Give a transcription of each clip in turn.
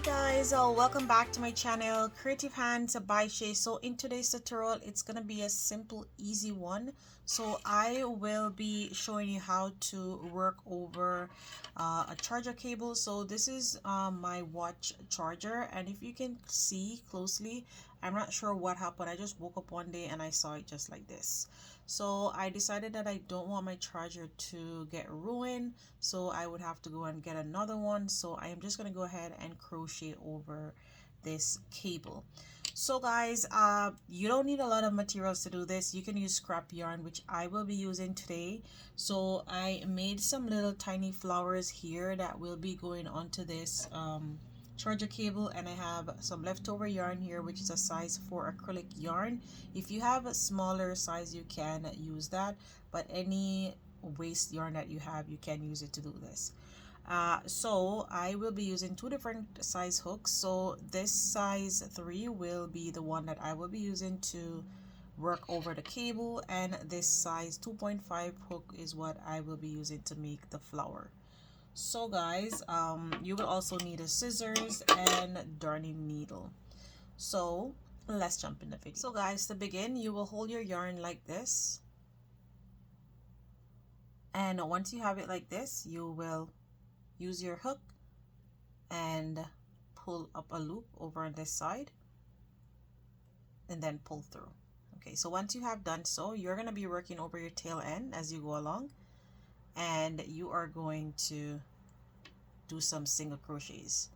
Guys, welcome back to my channel, Creative Hands by Shay. So in today's tutorial, it's gonna be a simple, easy one. So I will be showing you how to work over a charger cable. So this is my watch charger, and if you can see closely, I'm not sure what happened. I just woke up one day and I saw it just like this. So I decided that I don't want my charger to get ruined, so I would have to go and get another one. So I am just going to go ahead and crochet over this cable. So guys, you don't need a lot of materials to do this. You can use scrap yarn, which I will be using today. So I made some little tiny flowers here that will be going onto this charger cable, and I have some leftover yarn here, which is a size 4 acrylic yarn. If you have a smaller size, you can use that, but any waste yarn that you have, you can use it to do this. So I will be using two different size hooks. So this size 3 will be the one that I will be using to work over the cable, and this size 2.5 hook is what I will be using to make the flower. So guys, you will also need a scissors and darning needle. So let's jump in the video. So guys, to begin, you will hold your yarn like this, and once you have it like this, you will use your hook and pull up a loop over on this side and then pull through. Okay, so once you have done so, you're going to be working over your tail end as you go along, and you are going to do some single crochets.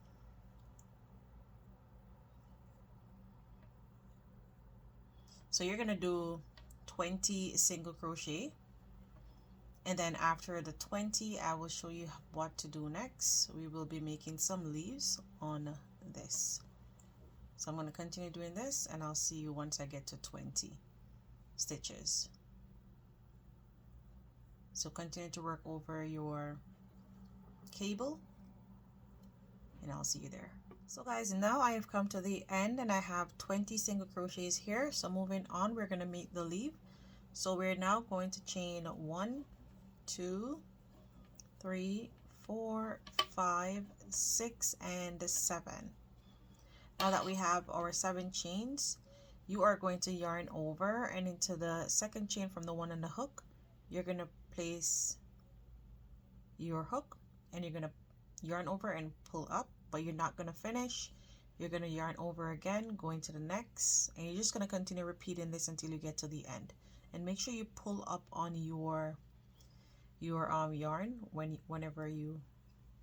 So you're going to do 20 single crochet, and then after the 20, I will show you what to do next. We will be making some leaves on this. So I'm going to continue doing this, and I'll see you once I get to 20 stitches. So continue to work over your cable, and I'll see you there. So guys, now I have come to the end, and I have 20 single crochets here. So moving on, we're going to make the leaf. So we're now going to chain 1, 2, 3, 4, 5, 6, and 7. Now that we have our 7 chains, you are going to yarn over, and into the second chain from the one on the hook, you're going to place your hook, and you're going to yarn over and pull up, but you're not going to finish. You're going to yarn over again, going to the next, and you're just going to continue repeating this until you get to the end. And make sure you pull up on your yarn whenever you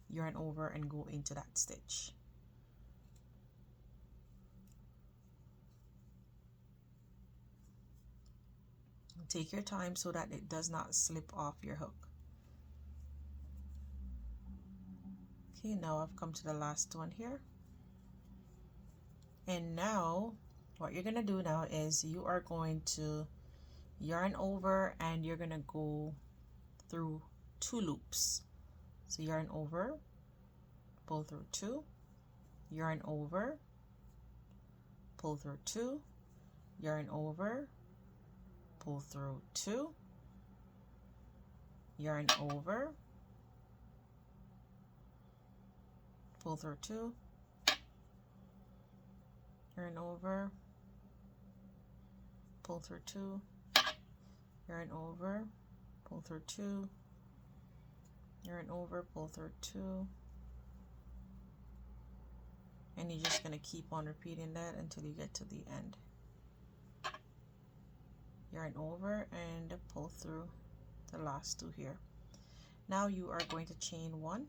yarn over and go into that stitch. Take your time so that it does not slip off your hook. Okay, now I've come to the last one here. And now what you're going to do now is you are going to yarn over, and you're going to go through 2 loops. So yarn over, pull through 2, yarn over, pull through 2, yarn over, pull through 2, yarn over, pull through 2, yarn over, pull through 2, yarn over, pull through 2, yarn over, pull through 2, and you're just going to keep on repeating that until you get to the end. Yarn over and pull through the last 2 here. Now you are going to chain 1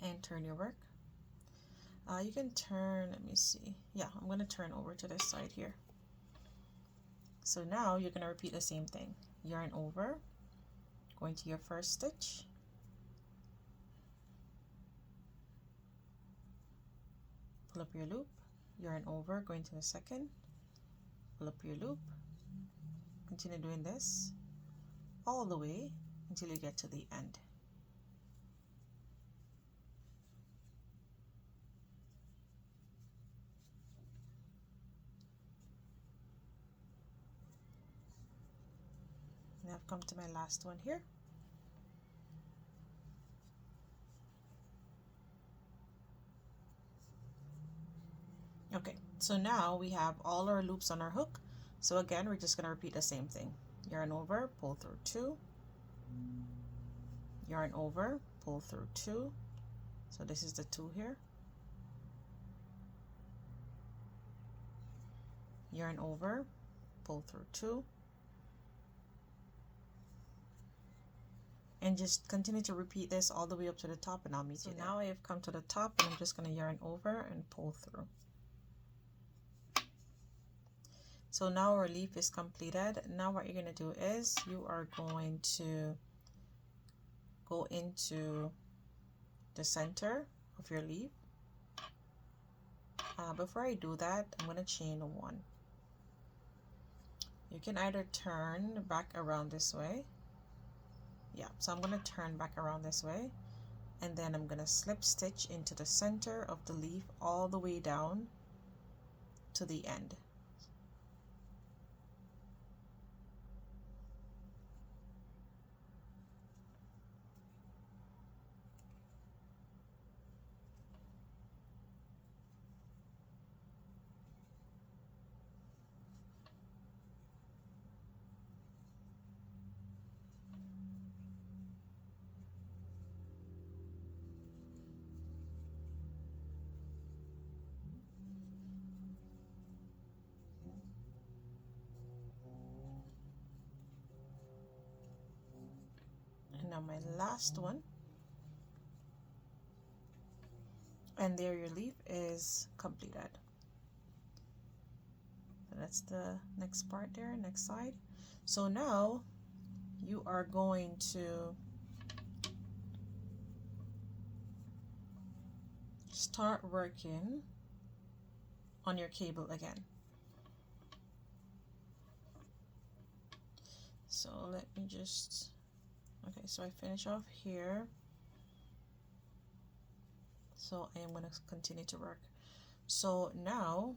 and turn your work. You can turn, let me see, yeah, I'm going to turn over to this side here. So now you're going to repeat the same thing. Yarn over, going to your first stitch, pull up your loop, yarn over, going to the second, pull up your loop, continue doing this all the way until you get to the end. And I've come to my last one here. Okay, so now we have all our loops on our hook. So again, we're just going to repeat the same thing. Yarn over, pull through 2, yarn over, pull through 2. So this is the 2 here. Yarn over, pull through 2. And just continue to repeat this all the way up to the top, and I'll meet you there. Now I have come to the top, and I'm just going to yarn over and pull through. So now our leaf is completed. Now what you're going to do is you are going to go into the center of your leaf. Before I do that, I'm going to chain 1. You can either turn back around this way. Yeah, so I'm going to turn back around this way, and then I'm going to slip stitch into the center of the leaf all the way down to the end. And now my last one, and there your leaf is completed. So that's the next part there, next side. So now you are going to start working on your cable again. So let me just, okay, so I finish off here. So I am going to continue to work. So now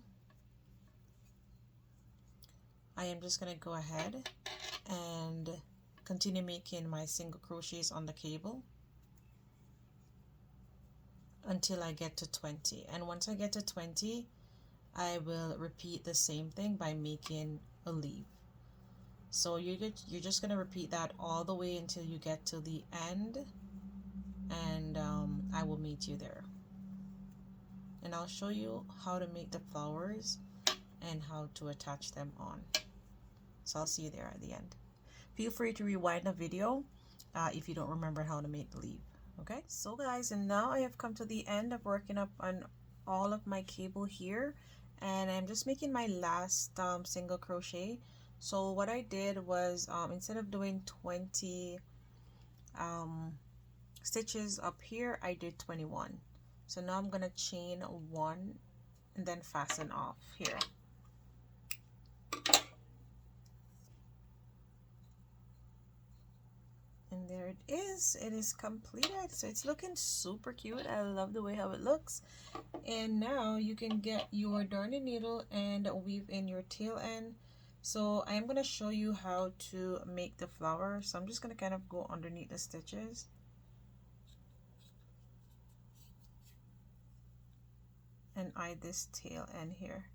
I am just going to go ahead and continue making my single crochets on the cable until I get to 20. And once I get to 20, I will repeat the same thing by making a leaf. So you're just going to repeat that all the way until you get to the end, and I will meet you there. And I'll show you how to make the flowers and how to attach them on. So I'll see you there at the end. Feel free to rewind the video if you don't remember how to make the leaf. Okay, so guys, and now I have come to the end of working up on all of my cable here, and I'm just making my last single crochet. So what I did was instead of doing 20 stitches up here, I did 21. So now I'm gonna chain 1 and then fasten off here. And there it is completed. So it's looking super cute. I love the way how it looks. And now you can get your darning needle and weave in your tail end. So I'm going to show you how to make the flower. So I'm just going to kind of go underneath the stitches. And eye this tail end here.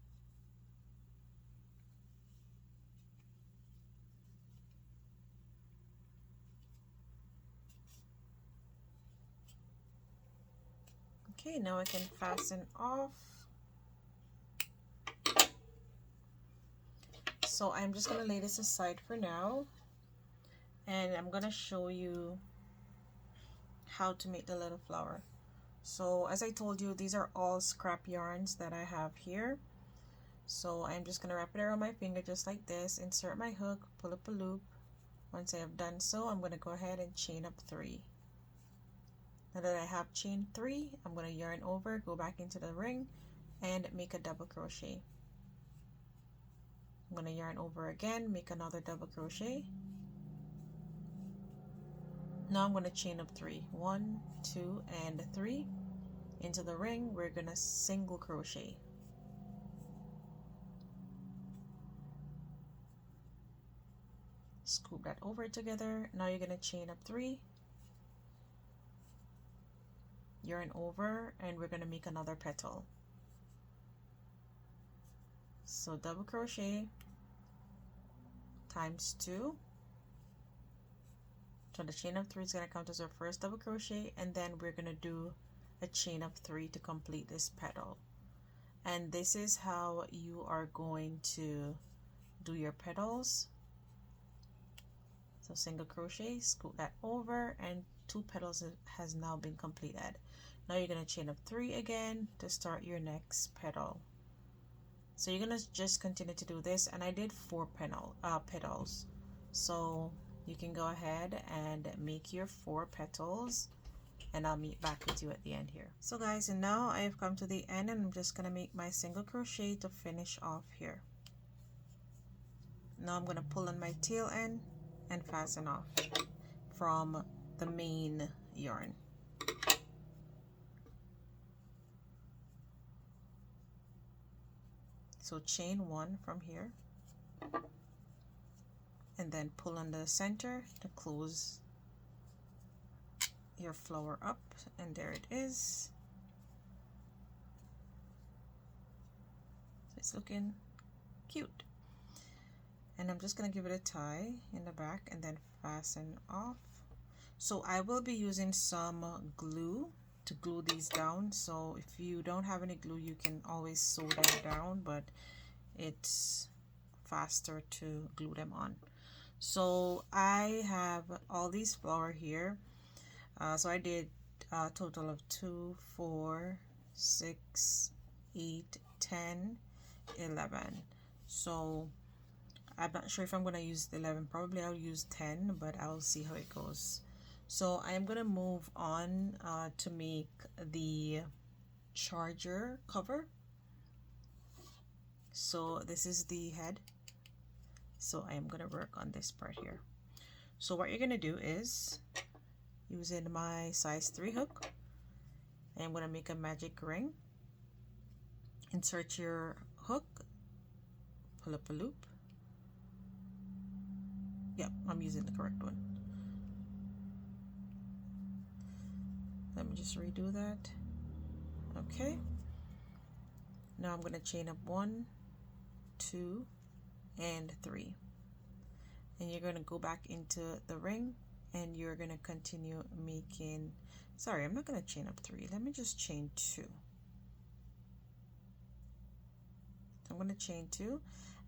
Okay, now I can fasten off. So I'm just going to lay this aside for now, and I'm going to show you how to make the little flower. So as I told you, these are all scrap yarns that I have here. So I'm just going to wrap it around my finger just like this, insert my hook, pull up a loop. Once I have done so, I'm going to go ahead and chain up 3. Now that I have chained 3, I'm going to yarn over, go back into the ring, and make a double crochet. I'm going to yarn over again, make another double crochet. Now I'm going to chain up 3. 1, 2, and 3. Into the ring, we're going to single crochet. Scoop that over together. Now you're going to chain up 3. Yarn over, and we're going to make another petal. So double crochet times 2. So the chain of 3 is going to count as our first double crochet, and then we're going to do a chain of 3 to complete this petal. And this is how you are going to do your petals. So single crochet, scoot that over, and 2 petals has now been completed. Now you're going to chain up 3 again to start your next petal. So you're going to just continue to do this, and I did 4 petals. So you can go ahead and make your 4 petals, and I'll meet back with you at the end here. So guys, and now I have come to the end, and I'm just going to make my single crochet to finish off here. Now I'm going to pull on my tail end and fasten off from the main yarn. So chain 1 from here, and then pull on the center to close your flower up, and there it is. So it's looking cute. And I'm just going to give it a tie in the back and then fasten off. So I will be using some glue to glue these down. So if you don't have any glue, you can always sew them down, but it's faster to glue them on. So I have all these flowers here. So I did a total of 2, 4, 6, 8, 10, 11. So I'm not sure if I'm going to use 11. Probably I'll use 10, but I'll see how it goes. So I am going to move on to make the charger cover. So this is the head. So I am going to work on this part here. So what you're going to do is, using my size 3 hook, I'm going to make a magic ring. Insert your hook, pull up a loop. Yep, I'm using the correct one. Let me just redo that. Okay. Now I'm going to chain up 1, 2, and 3. And you're going to go back into the ring, and you're going to continue making, sorry, I'm not going to chain up 3. Let me just chain 2. I'm going to chain 2,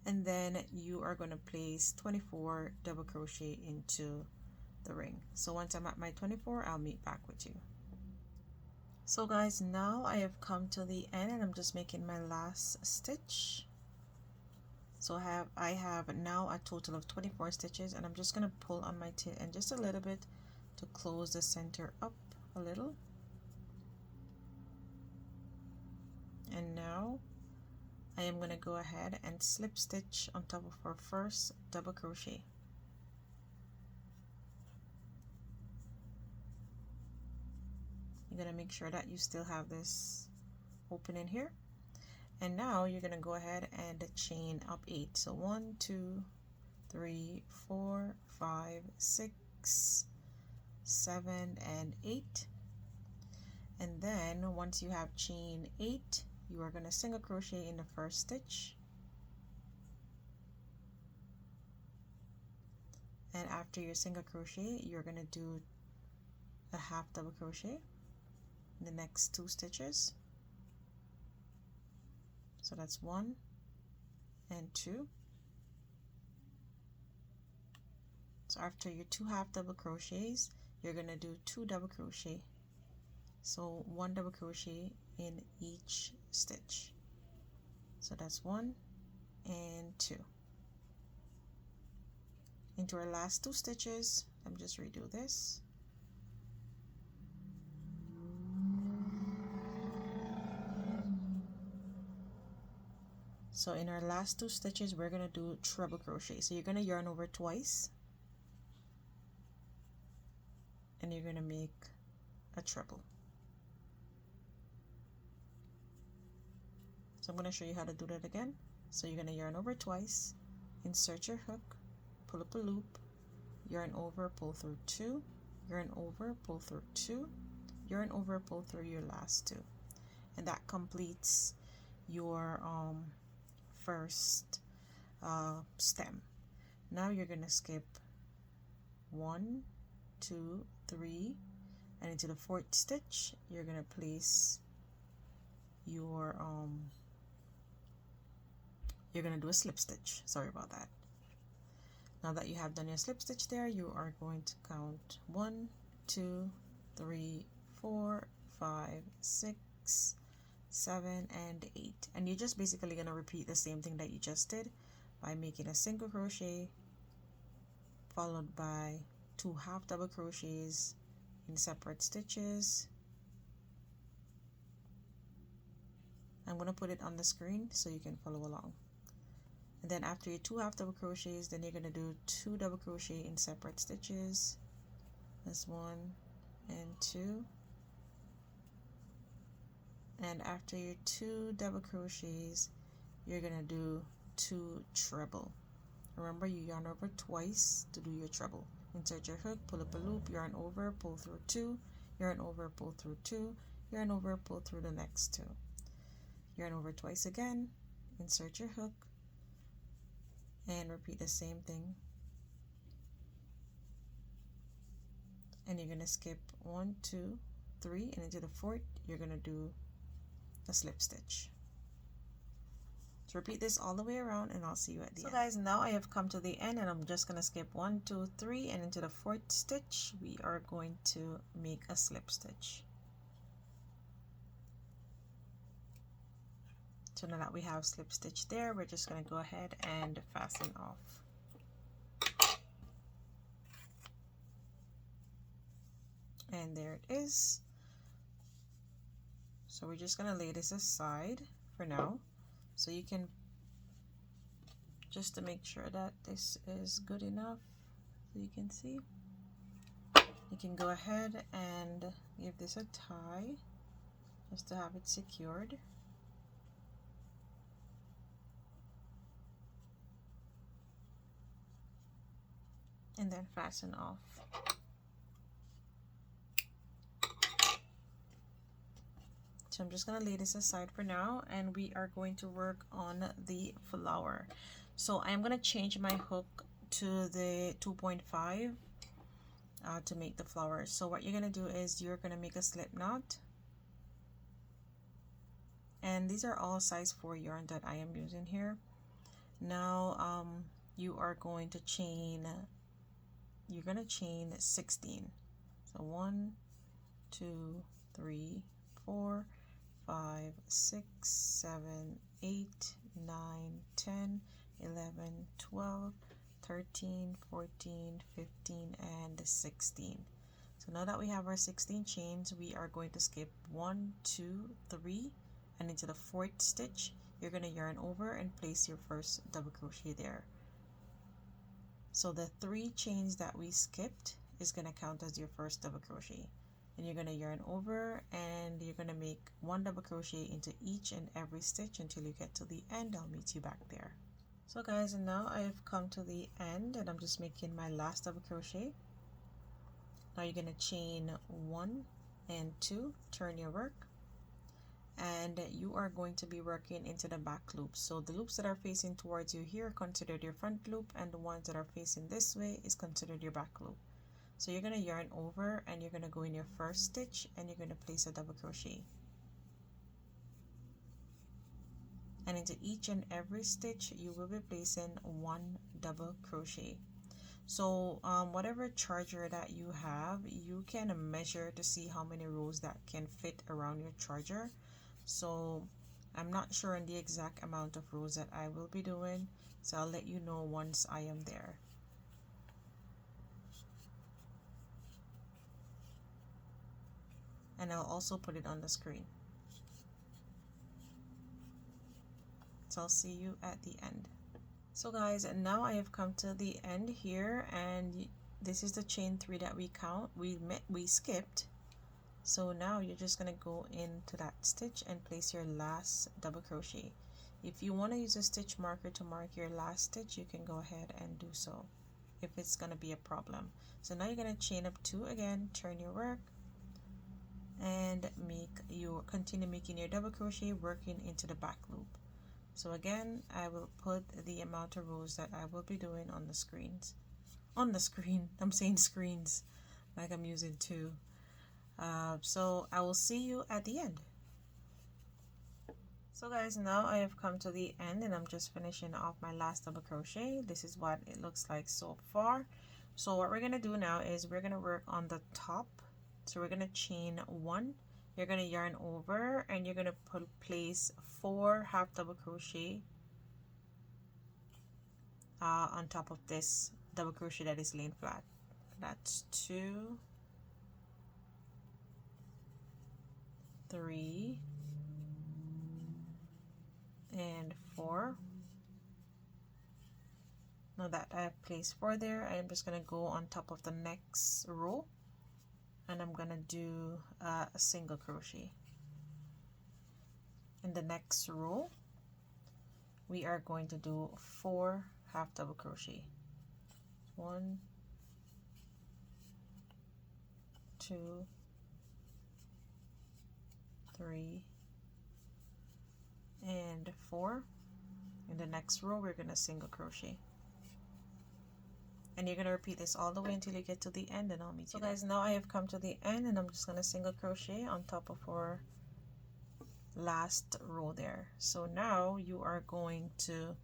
and then you are going to place 24 double crochet into the ring. So once I'm at my 24, I'll meet back with you. So guys, now I have come to the end, and I'm just making my last stitch. So I have now a total of 24 stitches, and I'm just going to pull on my tail end just a little bit to close the center up a little. And now I am going to go ahead and slip stitch on top of our first double crochet. You're going to make sure that you still have this opening here. And now you're going to go ahead and chain up 8. So 1, 2, 3, 4, 5, 6, 7, and 8. And then once you have chain 8, you are going to single crochet in the first stitch. And after your single crochet, you're going to do a half double crochet in the next 2 stitches. So that's 1 and 2. So after your 2 half double crochets, you're going to do 2 double crochet. So 1 double crochet in each stitch. So that's 1 and 2. Into our last 2 stitches, let me just redo this. So in our last 2 stitches, we're going to do treble crochet. So you're going to yarn over twice, and you're going to make a treble. So I'm going to show you how to do that again. So you're going to yarn over twice, insert your hook, pull up a loop, yarn over, pull through 2, yarn over, pull through 2, yarn over, pull through your last 2. And that completes your first stem. Now you're gonna skip 1, 2, 3, and into the 4th stitch you're gonna place your you're gonna do a slip stitch. Sorry about that. Now that you have done your slip stitch there, you are going to count 1, 2, 3, 4, 5, 6, 7, and 8, and you're just basically gonna repeat the same thing that you just did by making a single crochet followed by 2 half double crochets in separate stitches. I'm going to put it on the screen so you can follow along. And then after your 2 half double crochets, then you're going to do 2 double crochet in separate stitches. That's 1 and 2. And after your 2 double crochets, you're going to do 2 treble. Remember, you yarn over twice to do your treble. Insert your hook, pull up a loop, yarn over, pull through 2, yarn over, pull through 2, yarn over, pull through the next 2. Yarn over twice again, insert your hook, and repeat the same thing. And you're going to skip 1, 2, 3, and into the 4th, you're going to do a slip stitch. So repeat this all the way around, and I'll see you at the end. So guys, now I have come to the end, and I'm just going to skip 1, 2, 3, and into the 4th stitch, we are going to make a slip stitch. So now that we have slip stitch there, we're just going to go ahead and fasten off. And there it is. So we're just going to lay this aside for now, so you can, just to make sure that this is good enough, so you can see, you can go ahead and give this a tie just to have it secured. And then fasten off. So I'm just going to lay this aside for now, and we are going to work on the flower. So I'm going to change my hook to the 2.5 to make the flower. So what you're going to do is you're going to make a slip knot, and these are all size 4 yarn that I am using here. Now you are going to chain, you're going to chain 16. So 1, 2, 3, 4, 5, 6, 7, 8, 9, 10, 11, 12, 13, 14, 15, and 16. So now that we have our 16 chains, we are going to skip 1, 2, 3, and into the 4th stitch, you're going to yarn over and place your first double crochet there. So the 3 chains that we skipped is going to count as your first double crochet. And you're going to yarn over, and you're going to make 1 double crochet into each and every stitch until you get to the end. I'll meet you back there. So guys, and now I have come to the end, and I'm just making my last double crochet. Now you're going to chain 1 and 2, turn your work, and you are going to be working into the back loops. So the loops that are facing towards you here considered your front loop, and the ones that are facing this way is considered your back loop. So you're going to yarn over, and you're going to go in your first stitch, and you're going to place a double crochet. And into each and every stitch, you will be placing 1 double crochet. So whatever charger that you have, you can measure to see how many rows that can fit around your charger. So I'm not sure on the exact amount of rows that I will be doing, so I'll let you know once I am there. And I'll also put it on the screen. So I'll see you at the end. So guys, and now I have come to the end here, and this is the chain 3 that we skipped. So now you're just going to go into that stitch and place your last double crochet. If you want to use a stitch marker to mark your last stitch, you can go ahead and do so if it's going to be a problem. So now you're going to chain up 2 again, turn your work, and continue making your double crochet, working into the back loop. So again, I will put the amount of rows that I will be doing on the screens. On the screen, I'm saying screens like I'm using two. So I will see you at the end. So guys, now I have come to the end and I'm just finishing off my last double crochet. This is what it looks like so far. So what we're gonna do now is we're gonna work on the top. So we're gonna chain one, you're gonna yarn over, and you're gonna place 4 half double crochet on top of this double crochet that is laying flat. That's 2, 3, and 4. Now that I have placed 4 there, I am just going to go on top of the next row and I'm going to do a single crochet. In the next row we are going to do 4 half double crochet. 1, 2, 3, and 4. In the next row we're going to single crochet. And you're going to repeat this all the way until you get to the end, and I'll meet you. So guys, now I have come to the end and I'm just going to single crochet on top of our last row there. So now you are going to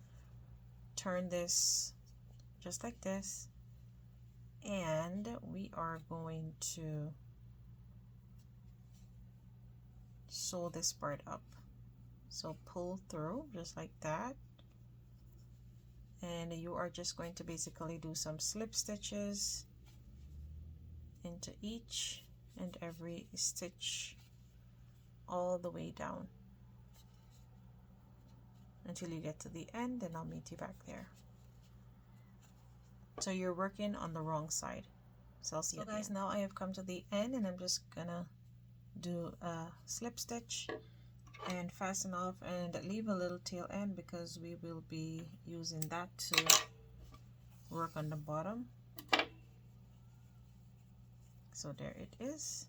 turn this just like this, and we are going to sew this part up. So pull through just like that, and you are just going to basically do some slip stitches into each and every stitch all the way down until you get to the end, and I'll meet you back there. So you're working on the wrong side. So I'll see you guys. Now I have come to the end and I'm just gonna do a slip stitch and fasten off and leave a little tail end because we will be using that to work on the bottom. So there it is.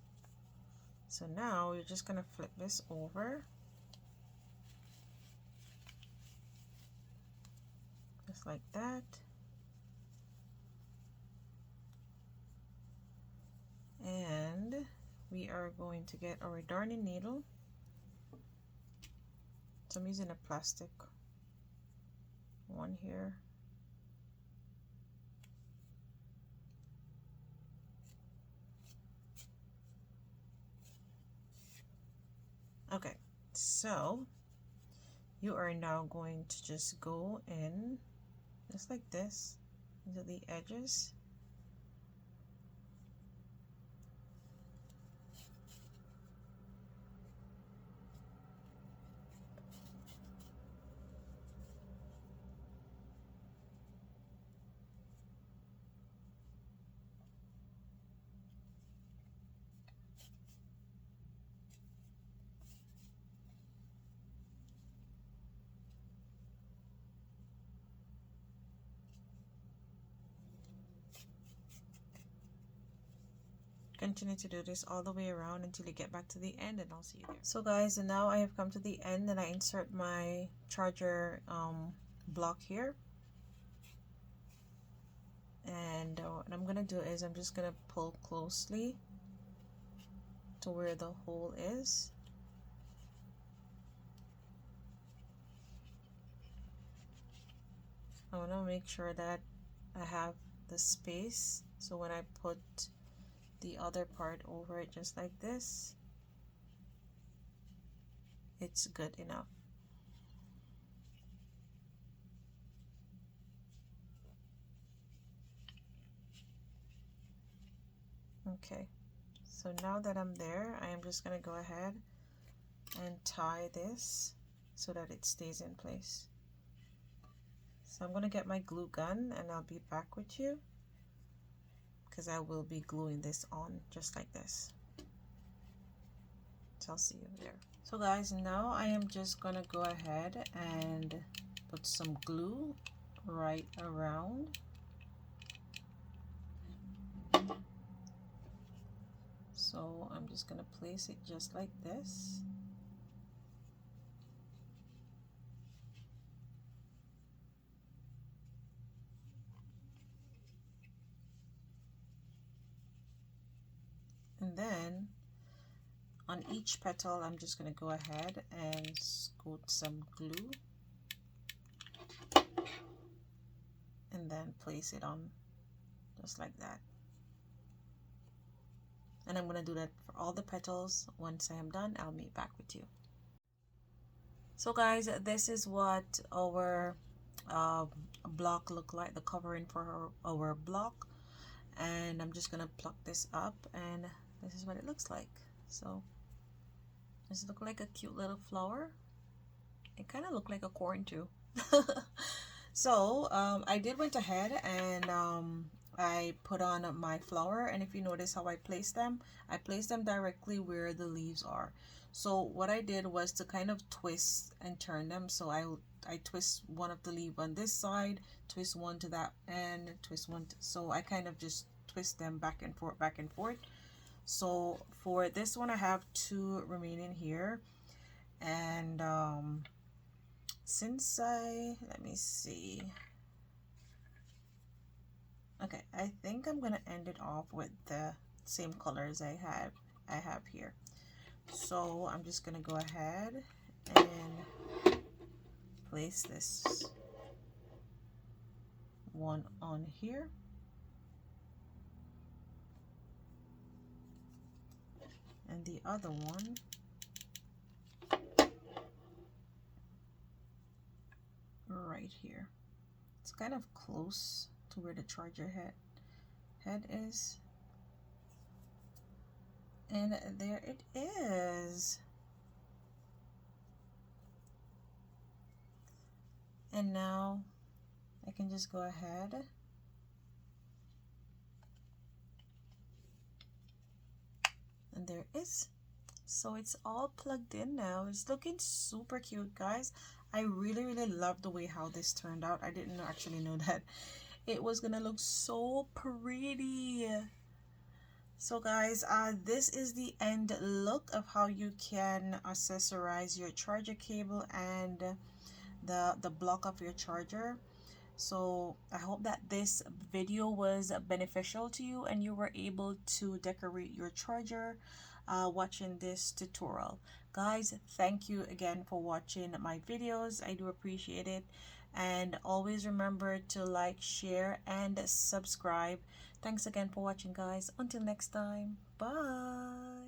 So now you're just gonna flip this over just like that, and we are going to get our darning needle. So I'm using a plastic one here. Okay, so you are now going to just go in just like this into the edges. Continue to do this all the way around until you get back to the end, and I'll see you there. So guys, and now I have come to the end and I insert my charger block here, and what I'm gonna do is I'm just gonna pull closely to where the hole is. I want to make sure that I have the space, so when I put the other part over it just like this, it's good enough. Okay, so now that I'm there, I am just going to go ahead and tie this so that it stays in place. So I'm going to get my glue gun and I'll be back with you because I will be gluing this on just like this. So I'll see you there. So guys, now I am just going to go ahead and put some glue right around. So I'm just going to place it just like this. And then on each petal, I'm just going to go ahead and scoot some glue and then place it on just like that. And I'm going to do that for all the petals. Once I am done, I'll meet back with you. So guys, this is what our block look like, the covering for our block. And I'm just gonna pluck this up, and this is what it looks like. So does it look like a cute little flower? It kind of looked like a corn too. So I did went ahead and I put on my flower, and if you notice how I placed them directly where the leaves are. So what I did was to kind of twist and turn them. So I twist one of the leaf on this side, twist one to that end, twist one so I kind of just twist them back and forth, back and forth. So for this one, I have 2 remaining here, and since let me see. Okay, I think I'm gonna end it off with the same colors I have here. So I'm just gonna go ahead and place this one on here, and the other one right here. It's kind of close to where the charger head is, and there it is. And now I can just go ahead and there it is. So it's all plugged in now. It's looking super cute, guys. I really love the way how this turned out. I didn't actually know that it was gonna look so pretty. So guys, this is the end look of how you can accessorize your charger cable and the block of your charger. So I hope that this video was beneficial to you and you were able to decorate your charger watching this tutorial. Guys, thank you again for watching my videos. I do appreciate it, and always remember to like, share, and subscribe. Thanks again for watching, guys. Until next time, bye.